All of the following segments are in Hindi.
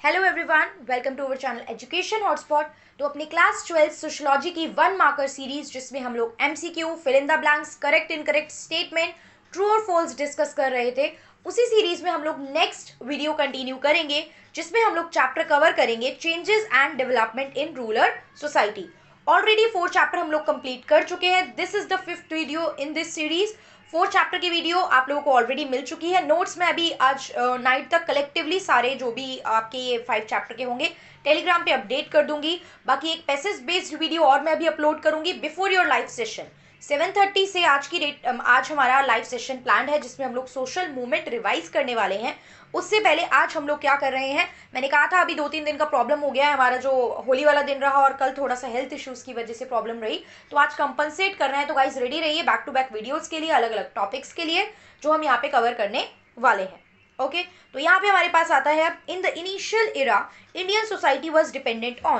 Hello everyone, welcome to our channel education hotspot. तो अपनी क्लास 12 सोशियोलॉजी की 1 मार्कर सीरीज जिसमें हम लोग MCQ, fill in the blanks, correct incorrect statement, true और फॉल्स डिस्कस कर रहे थे, उसी सीरीज में हम लोग नेक्स्ट वीडियो कंटिन्यू करेंगे जिसमें हम लोग चैप्टर कवर करेंगे changes and development in rural society. Already 4 chapter हम लोग कंप्लीट कर चुके हैं। This is the 5th video in this series. 4 chapter की वीडियो आप लोगों को ऑलरेडी मिल चुकी है। नोट्स में अभी आज नाइट तक कलेक्टिवली सारे जो भी आपके ये 5 चैप्टर के होंगे टेलीग्राम पे अपडेट कर दूंगी। बाकी एक पैसेज बेस्ड वीडियो और मैं अभी अपलोड करूंगी बिफोर योर लाइव सेशन 7:30 से। आज हमारा लाइव सेशन प्लान है जिसमें हम लोग सोशल मूवमेंट रिवाइज करने वाले हैं। उससे पहले आज हम लोग क्या कर रहे हैं, मैंने कहा था अभी 2-3 दिन का प्रॉब्लम हो गया है, हमारा जो होली वाला दिन रहा और कल थोड़ा सा हेल्थ इश्यूज की वजह से प्रॉब्लम रही, तो आज कंपनसेट कर रहे हैं। तो गाइज रेडी रहिए बैक टू बैक वीडियोस के लिए, अलग अलग टॉपिक्स के लिए जो हम यहाँ पे कवर करने वाले हैं। ओके तो यहाँ पे हमारे पास आता है अब in the initial era Indian society was dependent on.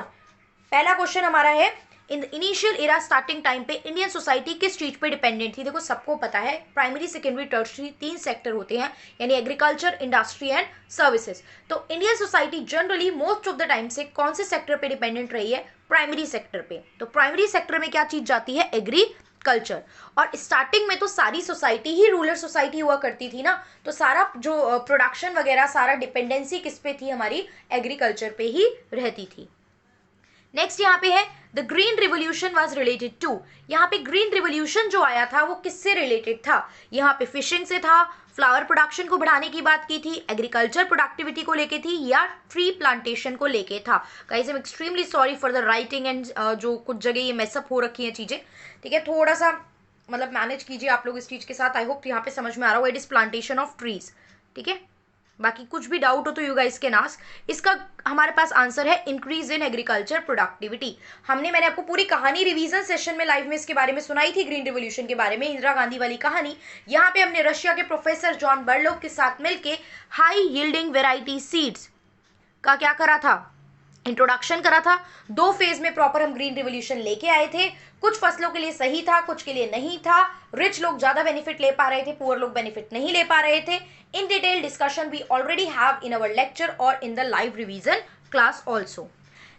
पहला क्वेश्चन हमारा है in the initial era starting time पे इंडियन सोसाइटी किस चीज पे डिपेंडेंट थी। देखो सबको पता है प्राइमरी, सेकेंडरी, टर्शियरी 3 सेक्टर होते हैं, यानी एग्रीकल्चर, इंडस्ट्री एंड सर्विसेज। तो Indian society generally most of the time से कौन से सेक्टर पे डिपेंडेंट रही है? प्राइमरी सेक्टर पे। तो प्राइमरी सेक्टर में क्या चीज जाती है? एग्रीकल्चर। और स्टार्टिंग में तो सारी सोसाइटी ही रूरल सोसाइटी हुआ करती थी ना, तो सारा जो प्रोडक्शन वगैरह सारा डिपेंडेंसी किस पे थी? हमारी एग्रीकल्चर पे ही रहती थी। नेक्स्ट यहाँ पे है the green revolution was related to. यहाँ पे ग्रीन रिवोल्यूशन जो आया था वो किससे रिलेटेड था? यहाँ पे फिशिंग से था, फ्लावर प्रोडक्शन को बढ़ाने की बात की थी, एग्रीकल्चर प्रोडक्टिविटी को लेके थी, या ट्री प्लांटेशन को लेके था। Guys I am extremely sorry for the writing and जो कुछ जगह ये मेसअप हो रखी हैं चीजें, ठीक है, थोड़ा सा मतलब मैनेज कीजिए आप लोग इस चीज के साथ। आई होप यहाँ पे समझ में आ रहा हो। It is plantation of trees, ठीक है। बाकी कुछ भी डाउट हो तो यू गाइस कैन आस्क। इसका हमारे पास आंसर है इंक्रीज इन एग्रीकल्चर प्रोडक्टिविटी। मैंने आपको पूरी कहानी रिवीजन सेशन में लाइव में इसके बारे में सुनाई थी, ग्रीन रिवोल्यूशन के बारे में, इंदिरा गांधी वाली कहानी। यहाँ पे हमने रशिया के प्रोफेसर जॉन बर्लोग के साथ मिलके हाई यील्डिंग वेराइटी सीड्स का क्या करा था? इंट्रोडक्शन करा था। 2 फेज में प्रॉपर हम ग्रीन रिवोल्यूशन लेके आए थे। कुछ फसलों के लिए सही था, कुछ के लिए नहीं था। रिच लोग ज्यादा बेनिफिट ले पा रहे थे, पुअर लोग बेनिफिट नहीं ले पा रहे थे। In detail discussion we already have in our lecture और in the live revision class also.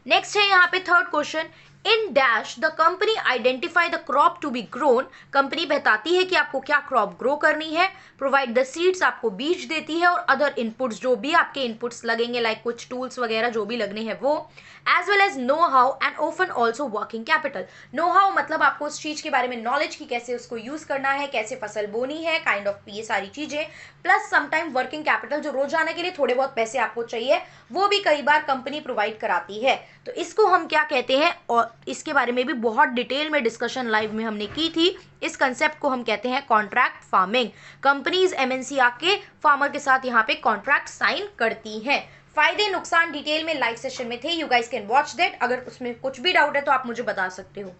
Next है यहाँ पे third question, in dash the company identify the crop to be grown. Company बताती है कि आपको क्या क्रॉप ग्रो करनी है। प्रोवाइड द सीड्स, आपको बीज देती है, और अदर इनपुट्स, जो भी आपके इनपुट्स लगेंगे लाइक कुछ टूल्स वगैरह जो भी लगने हैं वो, as well as know how and often also working capital. Know how मतलब आपको उस चीज के बारे में नॉलेज की, कैसे उसको यूज करना है, कैसे फसल बोनी है, काइंड ऑफ ये सारी चीजें, प्लस समटाइम वर्किंग कैपिटल जो रोजाना के लिए थोड़े बहुत पैसे आपको चाहिए वो भी कई बार कंपनी प्रोवाइड कराती है। तो इसको हम क्या कहते हैं, और इसके बारे में भी बहुत डिटेल में डिस्कशन लाइव में हमने की थी। इस कंसेप्ट को हम कहते हैं कॉन्ट्रैक्ट फार्मिंग। कंपनीज एमएनसी आके फार्मर के साथ यहाँ पे कॉन्ट्रैक्ट साइन करती हैं। फायदे नुकसान डिटेल में लाइव सेशन में थे, you guys can watch that. अगर उसमें कुछ भी डाउट है तो आप मुझे बता सकते हो।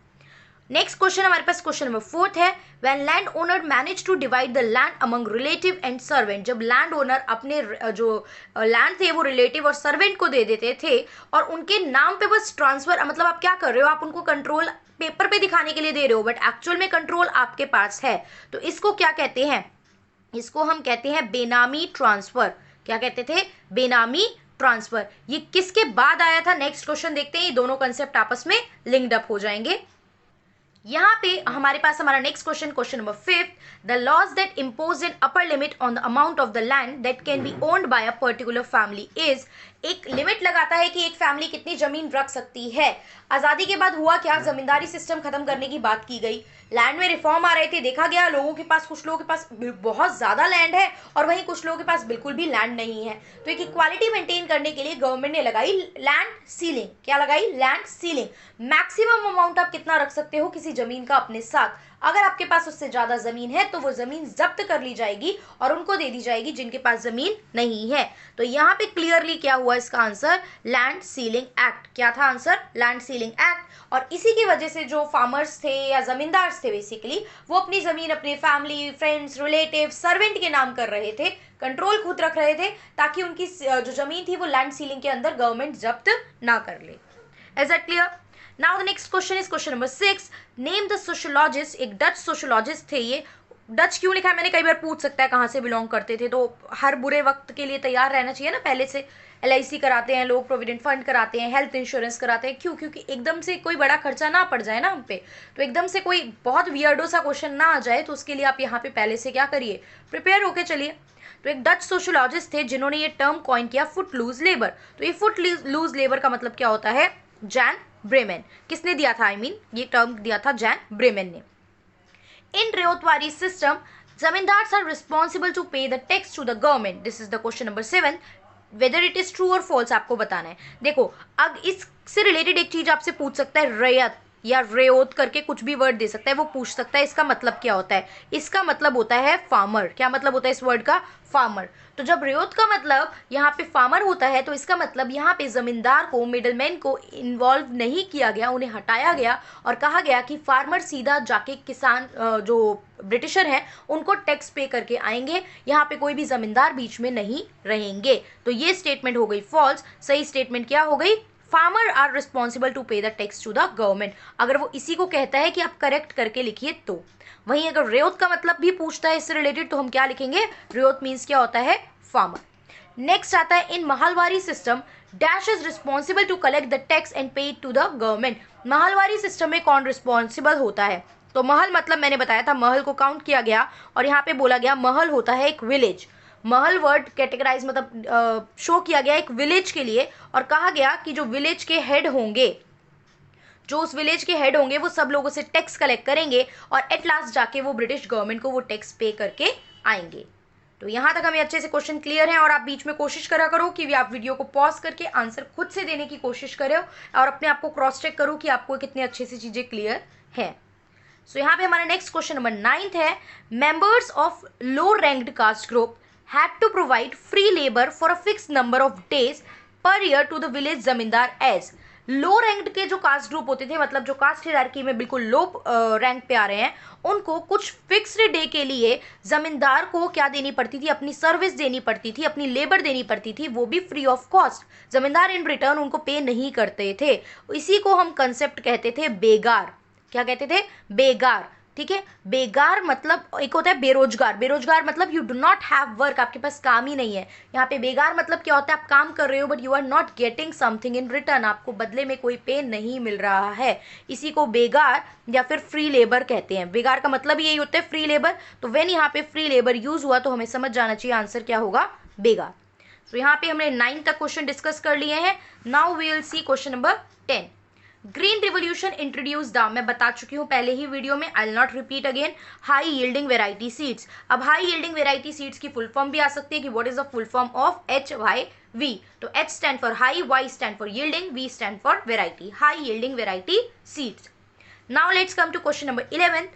नेक्स्ट क्वेश्चन हमारे पास क्वेश्चन नंबर 4 है, when land owner manage to divide the land among relative and servant. जब लैंड ओनर अपने जो लैंड थे वो रिलेटिव और सर्वेंट को दे देते थे और उनके नाम पे बस ट्रांसफर, मतलब आप क्या कर रहे हो, आप उनको कंट्रोल पेपर पे दिखाने के लिए दे रहे हो, बट एक्चुअल में कंट्रोल आपके पास है, तो इसको क्या कहते हैं? इसको हम कहते हैं बेनामी ट्रांसफर। क्या कहते थे? बेनामी ट्रांसफर। ये किसके बाद आया था? नेक्स्ट क्वेश्चन देखते हैं, ये दोनों कंसेप्ट आपस में लिंक्ड अप हो जाएंगे। यहाँ पे हमारे पास हमारा next question, question number 5, the laws that impose an upper limit on the amount of the land that can be owned by a particular family is. एक लिमिट लगाता है कि एक फैमिली कितनी जमीन रख सकती है। आजादी के बाद हुआ क्या? जमींदारी सिस्टम खत्म करने की बात की गई, लैंड में रिफॉर्म आ रहे थे, देखा गया लोगों के पास, कुछ लोगों के पास बहुत ज्यादा लैंड है और वहीं कुछ लोगों के पास बिल्कुल भी लैंड नहीं है। तो एक इक्वालिटी मेंटेन करने के लिए गवर्नमेंट ने लगाई लैंड सीलिंग। क्या लगाई? Land ceiling. मैक्सिमम अमाउंट आप कितना रख सकते हो किसी जमीन का अपने साथ। अगर आपके पास उससे ज्यादा जमीन है तो वो जमीन जब्त कर ली जाएगी और उनको दे दी जाएगी जिनके पास जमीन नहीं है। तो यहाँ पे क्लियरली क्या हुआ? इसका आंसर लैंड सीलिंग एक्ट। क्या था आंसर? Land ceiling act. और इसी की वजह से जो फार्मर्स थे या जमींदार थे बेसिकली, वो अपनी जमीन अपने फैमिली, फ्रेंड्स, रिलेटिव, सर्वेंट के नाम कर रहे थे, कंट्रोल खुद रख रहे थे, ताकि उनकी जो जमीन थी वो लैंड सीलिंग के अंदर गवर्नमेंट जब्त ना कर ले। Is that clear? Now the next question is question number 6, name the sociologist. एक डच सोशियोलॉजिस्ट थे ये। डच क्यों लिखा है मैंने कई बार पूछ सकता है कहाँ से बिलोंग करते थे, तो हर बुरे वक्त के लिए तैयार रहना चाहिए ना पहले से। LIC कराते हैं लोग, प्रोविडेंट फंड कराते हैं, हेल्थ इंश्योरेंस कराते हैं। क्यों? क्योंकि एकदम से कोई बड़ा खर्चा ना पड़ जाए ना हम पे, तो एकदम से कोई बहुत वियर्डो सा क्वेश्चन ना आ जाए, तो उसके लिए आप यहाँ पे पहले से क्या करिए, प्रिपेयर होके चलिए। तो एक डच सोशोलॉजिस्ट थे जिन्होंने ये टर्म कॉइन किया, फुट लूज लेबर। तो ये फुट लूज लेबर का मतलब क्या होता है? जैन ब्रेमेन। किसने दिया था? ये टर्म दिया था जैन ब्रेमेन ने। इन रेओतवारी system zamindars are responsible to pay the tax to the government. This is the question number 7. Whether it is true or false आपको बताना है। देखो, अब इससे रिलेटेड एक चीज आपसे पूछ सकता है, रैयत या रेओत करके कुछ भी वर्ड दे सकता है, वो पूछ सकता है इसका मतलब क्या होता है। इसका मतलब होता है फार्मर। क्या मतलब होता है इस वर्ड का? फार्मर। तो जब रेओत का मतलब यहाँ पे फार्मर होता है, तो इसका मतलब यहाँ पे जमींदार को, मिडलमैन को इन्वॉल्व नहीं किया गया, उन्हें हटाया गया और कहा गया कि फार्मर सीधा जाके किसान जो ब्रिटिशर हैं उनको टैक्स पे करके आएंगे, यहाँ पे कोई भी जमींदार बीच में नहीं रहेंगे। तो ये स्टेटमेंट हो गई फॉल्स। सही स्टेटमेंट क्या हो गई? Farmer are responsible to pay the tax to the government. अगर वो इसी को कहता है कि आप करेक्ट करके लिखिए तो। वहीं अगर रेओत का मतलब भी पूछता है इससे रिलेटेड, तो हम क्या लिखेंगे? रेओत मीन्स क्या होता है? फार्मर। नेक्स्ट आता है, in Mahalwari system dash is responsible to collect the tax and pay to the government. Mahalwari system में कौन रिस्पॉन्सिबल होता है? तो महल मतलब मैंने बताया था, महल को काउंट किया गया और यहाँ पे बोला गया महल होता है एक विलेज। महल वर्ड कैटेगराइज मतलब शो किया गया एक विलेज के लिए, और कहा गया कि जो विलेज के हेड होंगे, जो उस विलेज के हेड होंगे, वो सब लोगों से टैक्स कलेक्ट करेंगे और एट लास्ट जाके वो ब्रिटिश गवर्नमेंट को वो टैक्स पे करके आएंगे। तो यहाँ तक हमें अच्छे से क्वेश्चन क्लियर है, और आप बीच में कोशिश करा करो कि आप वीडियो को पॉज करके आंसर खुद से देने की कोशिश करो और अपने आप को क्रॉस चेक करो कि आपको कितने अच्छे से चीज़ें क्लियर हैं। सो यहाँ पे हमारा नेक्स्ट क्वेश्चन नंबर 9 है, members of low ranked caste group had to provide free labor for a fixed number of days per year to the village zamindar as। Low ranked के जो कास्ट ग्रुप होते थे, मतलब जो कास्ट हायरार्की में बिल्कुल लो रैंक पे आ रहे हैं, उनको कुछ फिक्स्ड डे के लिए जमींदार को क्या देनी पड़ती थी? अपनी सर्विस देनी पड़ती थी, अपनी लेबर देनी पड़ती थी, वो भी फ्री ऑफ कॉस्ट। जमींदार इन रिटर्न उनको पे नहीं करते थे। इसी को हम कंसेप्ट कहते थे बेगार। क्या कहते थे? बेगार। ठीक है, बेगार मतलब एक होता है बेरोजगार। बेरोजगार मतलब you do not have work, आपके पास काम ही नहीं है। यहाँ पे बेगार मतलब क्या होता है? आप काम कर रहे हो but you are not getting something in return, आपको बदले में कोई पे नहीं मिल रहा है। इसी को बेगार या फिर फ्री लेबर कहते हैं। बेगार का मतलब यही होता है फ्री लेबर। तो व्हेन यहाँ पे फ्री लेबर यूज हुआ तो हमें समझ जाना चाहिए आंसर क्या होगा? बेगार। तो यहाँ पे हमने 9 तक क्वेश्चन डिस्कस कर लिए हैं। Now we will see question number 10। Green revolution introduced, मैं बता चुकी हूँ पहले ही वीडियो में, I will not repeat again. High yielding variety seeds. अब हाई यील्डिंग वेराइटी सीड्स की फुल फॉर्म भी आ सकती है कि what is the full form of HYV। तो H stand for high, Y stand for yielding, V stand for variety. High yielding variety seeds. Now let's come to question number 11।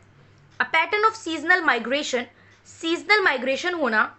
A pattern of seasonal migration. Seasonal migration होना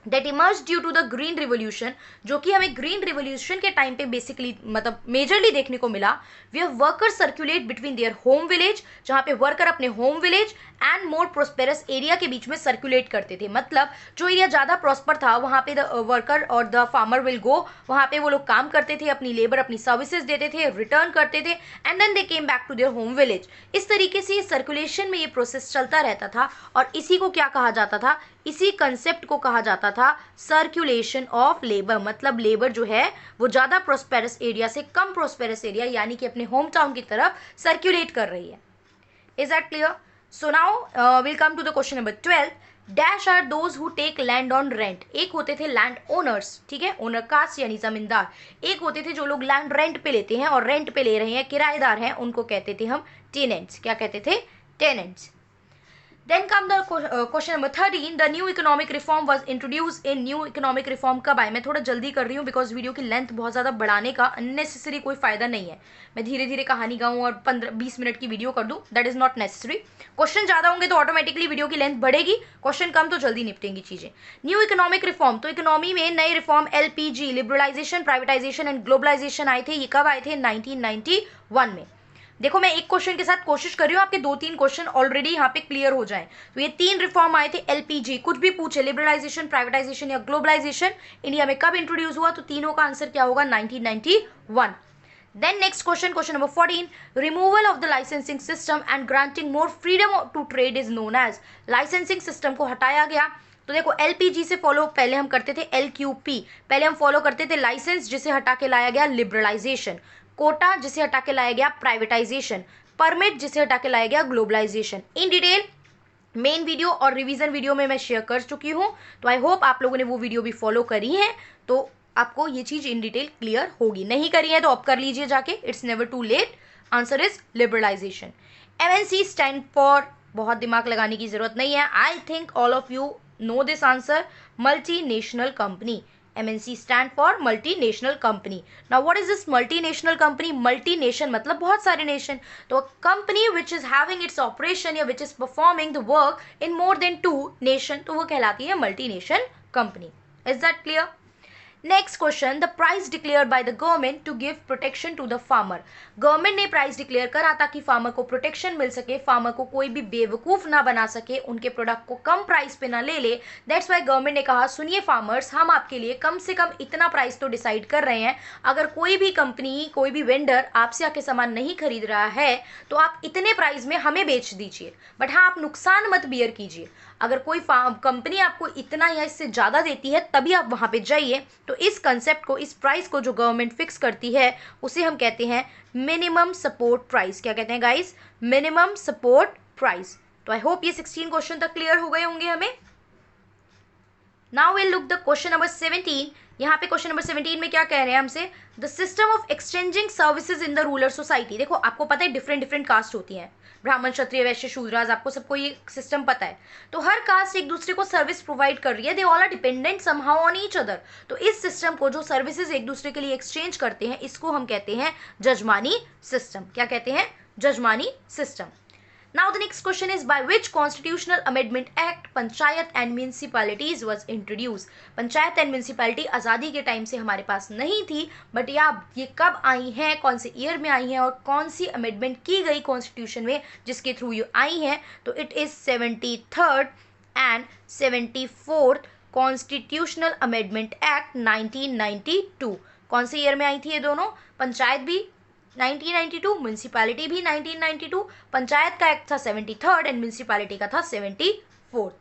that emerge due to the green revolution, जो कि हमें ग्रीन रिवोल्यूशन के टाइम पे बेसिकली मतलब मेजरली देखने को मिला। वे worker circulate between their home village, जहाँ पे वर्कर अपने home village and more prosperous area के बीच में सर्कुलेट करते थे। मतलब जो एरिया ज़्यादा प्रॉस्पर था वहाँ पे द वर्कर और द फार्मर विल गो, वहाँ पे वो लोग काम करते थे, अपनी लेबर अपनी सर्विसेज देते थे, रिटर्न करते थे, and then they came back to their home village. इस तरीके से सर्कुलेशन में ये प्रोसेस चलता रहता था, और इसी को क्या कहा जाता था? इसी कंसेप्ट को कहा जाता था सर्कुलेशन ऑफ लेबर। मतलब लेबर जो है वो ज़्यादा प्रोस्पेरस एरिया से कम प्रोस्पेरस एरिया यानी कि अपने होम टाउन की तरफ सर्कुलेट कर रही है। Is that clear? So now will come to the question number 12। Dash are those who take land on rent. एक होते थे लैंड ओनर्स, ठीक है, ओनर कास्ट यानी जमींदार। एक होते थे जो लोग लैंड रेंट पे लेते हैं और रेंट पे ले रहे हैं, किराएदार हैं, उनको कहते थे हम टेनेंट्स। क्या कहते थे? Tenants. Then come the question number 13. The new economic reform was introduced in new economic reform कब आए? मैं थोड़ा जल्दी कर रही हूँ बिकॉज वीडियो की लेंथ बहुत ज़्यादा बढ़ाने का अननेसेसरी कोई फ़ायदा नहीं है। मैं धीरे धीरे कहानी गाऊँ और 15-20 मिनट की वीडियो कर दूँ, that is not necessary. Question ज़्यादा होंगे तो ऑटोमेटिकली वीडियो की लेंथ बढ़ेगी, क्वेश्चन कम तो जल्दी निपटेंगी चीज़ें। न्यू इकोनॉमिक रिफॉर्म, तो इकोनॉमी में नए reform LPG, liberalisation, privatisation and globalisation आए थे। ये कब आए थे? 1991 में। देखो मैं एक क्वेश्चन के साथ कोशिश कर रही हूँ आपके 2-3 क्वेश्चन ऑलरेडी यहाँ पे क्लियर हो जाएं। तो ये 3 रिफॉर्म आए थे। LPG कुछ भी पूछे, लिबरलाइजेशन, प्राइवेटाइजेशन या ग्लोबलाइजेशन, इंडिया में कब इंट्रोड्यूस हुआ? तो तीनों का आंसर क्या होगा? 1991। Then next question, question number 14। Removal of the licensing system and granting more freedom to trade is known as. Licensing system को हटाया गया तो देखो एलपीजी से फॉलो पहले हम करते थे एलक्यूपी, पहले हम फॉलो करते थे लाइसेंस जिसे हटा के लाया गया लिबरलाइजेशन, कोटा जिसे हटा के लाया गया प्राइवेटाइजेशन, परमिट जिसे हटा के लाया गया globalisation. In detail main video और रिवीजन वीडियो में मैं शेयर कर चुकी हूँ, तो आई होप आप लोगों ने वो वीडियो भी फॉलो करी है, तो आपको ये चीज़ इन डिटेल क्लियर होगी। नहीं करी है तो अब कर लीजिए जाके, it's never too late. Answer is liberalisation. MNC stand for, बहुत दिमाग लगाने की जरूरत नहीं है, I think all of you know this answer, multinational company. MNC stand for multinational company. Now what is this multinational company? Multination मतलब बहुत सारे nation, तो company which is having its operation या which is performing the work in more than 2 nation, तो वो कहलाती है multinational company. Is that clear? Next question, the price declare by the government to give protection to the farmer. Government ने प्राइस डिक्लेयर करा ताकि फार्मर को प्रोटेक्शन मिल सके, फार्मर को कोई भी बेवकूफ़ ना बना सके, उनके प्रोडक्ट को कम प्राइस पे ना ले ले। दैट्स वाई गवर्नमेंट ने कहा सुनिए फार्मर्स, हम आपके लिए कम से कम इतना प्राइस तो डिसाइड कर रहे हैं, अगर कोई भी कंपनी कोई भी वेंडर आपसे आके सामान नहीं खरीद रहा है तो आप इतने प्राइस में हमें बेच दीजिए, बट हाँ आप नुकसान मत बियर कीजिए। अगर कोई कंपनी आपको इतना या इससे ज़्यादा देती है तभी आप वहाँ पे जाइए। तो इस कंसेप्ट को, इस प्राइस को जो गवर्नमेंट फिक्स करती है उसे हम कहते हैं मिनिमम सपोर्ट प्राइस। क्या कहते हैं गाइस? Minimum support price. तो आई होप ये 16 क्वेश्चन तक क्लियर हो गए होंगे हमें। Now will look the question number 17। यहाँ पे क्वेश्चन नंबर 17 में क्या कह रहे हैं हमसे? The system of exchanging services in the rural society. देखो आपको पता है डिफरेंट डिफरेंट कास्ट होती हैं, ब्राह्मण क्षत्रिय वैश्य शूद्राज, आपको सबको ये सिस्टम पता है। तो हर कास्ट एक दूसरे को सर्विस प्रोवाइड कर रही है, they all are dependent somehow on each other. तो इस सिस्टम को, जो सर्विसेज एक दूसरे के लिए एक्सचेंज करते हैं, इसको हम कहते हैं जजमानी सिस्टम। क्या कहते हैं? जजमानी system. Now the next question is, by which constitutional amendment act panchayat and municipalities was introduced? Panchayat and municipality आज़ादी के टाइम से हमारे पास नहीं थी, बट ये कब आई हैं, कौन से ईयर में आई हैं और कौन सी अमेंडमेंट की गई कॉन्स्टिट्यूशन में जिसके थ्रू ये आई हैं? तो it is 73rd and 74th constitutional amendment act 1992। कौन से ईयर में आई थी ये दोनों? पंचायत भी 1992, म्यूनिसिपैलिटी भी 1992। पंचायत का एक्ट था 73rd एंड म्यूनिसिपैलिटी का था 74th।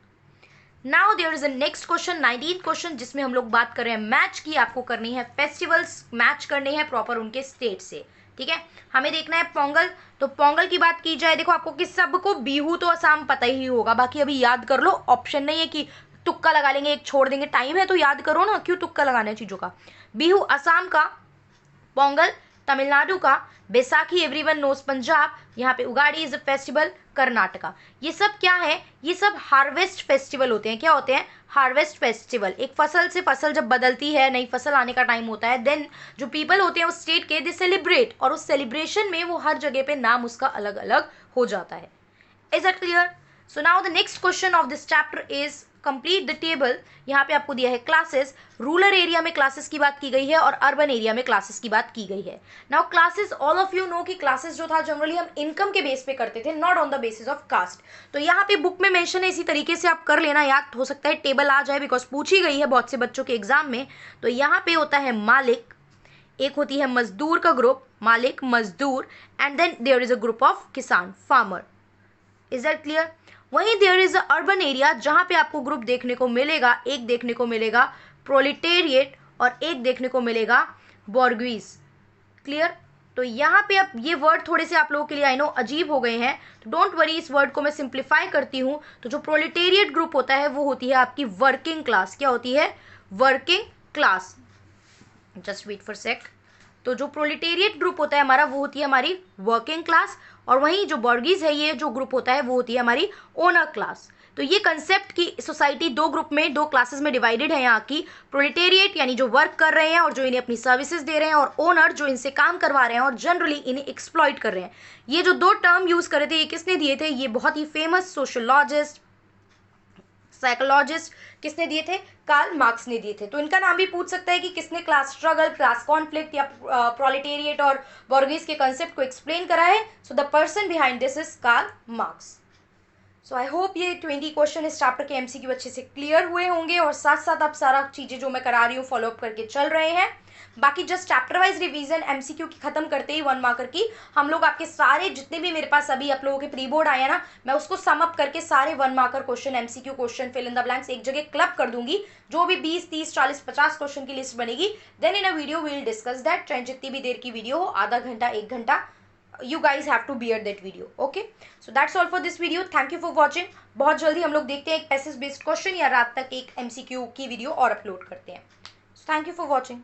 Now there is a next question, 19th question, जिसमें हम लोग बात कर रहे हैं मैच की। आपको करनी है फेस्टिवल्स, मैच करने हैं प्रॉपर उनके स्टेट से। ठीक है, हमें देखना है पोंगल। तो पोंगल की बात की जाए, देखो आपको किस सबको बिहू तो असम पता ही होगा, बाकी अभी याद कर लो, ऑप्शन नहीं है कि तुक्का लगा लेंगे एक छोड़ देंगे, टाइम है तो याद करो ना, क्यों तुक्का लगाना है चीज़ों का। बिहू असम का, पोंगल तमिलनाडु का, बैसाखी एवरीवन नोज पंजाब, यहाँ पे Ugadi is a festival Karnataka. ये सब क्या है? ये सब हार्वेस्ट फेस्टिवल होते हैं। क्या होते हैं? Harvest festival. एक फसल से फसल जब बदलती है, नई फसल आने का टाइम होता है, देन जो पीपल होते हैं उस स्टेट के, दे सेलिब्रेट, और उस सेलिब्रेशन में वो हर जगह पे नाम उसका अलग अलग हो जाता है। Is that clear? So now the next question of this chapter is complete the table. यहाँ पे आपको दिया है क्लासेस। रूरल एरिया में क्लासेस की बात की गई है और अर्बन एरिया में क्लासेस की बात की गई है। Now classes, all of you no कि क्लासेस जो था जनरली हम इनकम के बेस पे करते थे, not on the basis of caste. तो यहाँ पे बुक में मेंशन है, इसी तरीके से आप कर लेना, याद हो सकता है टेबल आ जाए, बिकॉज पूछी गई है बहुत से बच्चों के एग्जाम में। तो यहाँ पे होता है मालिक, एक होती है मजदूर का ग्रुप, मालिक मजदूर, and then there is a group of किसान, फार्मर। Is that clear? वहीं there is a urban area, जहाँ पे आपको ग्रुप देखने को मिलेगा, एक देखने को मिलेगा प्रोलिटेरिएट और एक देखने को मिलेगा बॉर्गुइज। क्लियर? तो यहाँ पे अब ये वर्ड थोड़े से आप लोगों के लिए आई नो अजीब हो गए हैं, तो डोंट वरी, इस वर्ड को मैं सिंप्लीफाई करती हूँ। तो जो प्रोलिटेरिएट ग्रुप होता है वो होती है आपकी वर्किंग क्लास। क्या होती है? Working class. Just wait for sec. तो जो प्रोलिटेरिएट ग्रुप होता है हमारा, वो होती है हमारी वर्किंग क्लास, और वहीं जो बॉर्गीज है, ये जो ग्रुप होता है वो होती है हमारी ओनर क्लास। तो ये कंसेप्ट की सोसाइटी दो ग्रुप में, दो क्लासेस में डिवाइडेड है यहाँ की। प्रोलिटेरिएट यानी जो वर्क कर रहे हैं और जो इन्हें अपनी सर्विसेज दे रहे हैं, और ओनर जो इनसे काम करवा रहे हैं और जनरली इन्हें एक्सप्लॉइट कर रहे हैं। ये जो दो टर्म यूज कर रहे थे, ये किसने दिए थे? ये बहुत ही फेमस सोशोलॉजिस्ट, साइकोलॉजिस्ट किसने दिए थे? कार्ल मार्क्स ने दिए थे। तो इनका नाम भी पूछ सकता है कि किसने क्लास स्ट्रगल, क्लास कॉन्फ्लिक्ट या प्रोलेटेरिएट और बॉर्गीज के कंसेप्ट को एक्सप्लेन करा है। So the person behind this is Karl Marx. So I hope ये 20 क्वेश्चन इस चैप्टर के एमसीक्यू अच्छे से क्लियर हुए होंगे, और साथ साथ आप सारा चीज़ें जो मैं करा रही हूँ फॉलोअप करके चल रहे हैं। बाकी just chapter wise revision MCQ की खत्म करते ही 1 मार्कर की हम लोग आपके सारे जितने भी मेरे पास अभी आप लोगों के प्री बोर्ड आया ना, मैं उसको सम अप करके सारे 1 marker question MCQ question fill in the blanks एक जगह क्लब कर दूंगी। जो भी 20 30 40 50 क्वेश्चन की लिस्ट बनेगी, then in a video we will discuss that. चाहे जितनी भी देर की वीडियो हो, आधा घंटा 1 घंटा, you guys have to bear that video. Okay, so that's all for this video. Thank you for watching. बहुत जल्दी हम लोग देखते हैं एक पैसेज बेस्ड क्वेश्चन या रात तक एक एमसीक्यू की वीडियो और अपलोड करते हैं। So thank you for watching.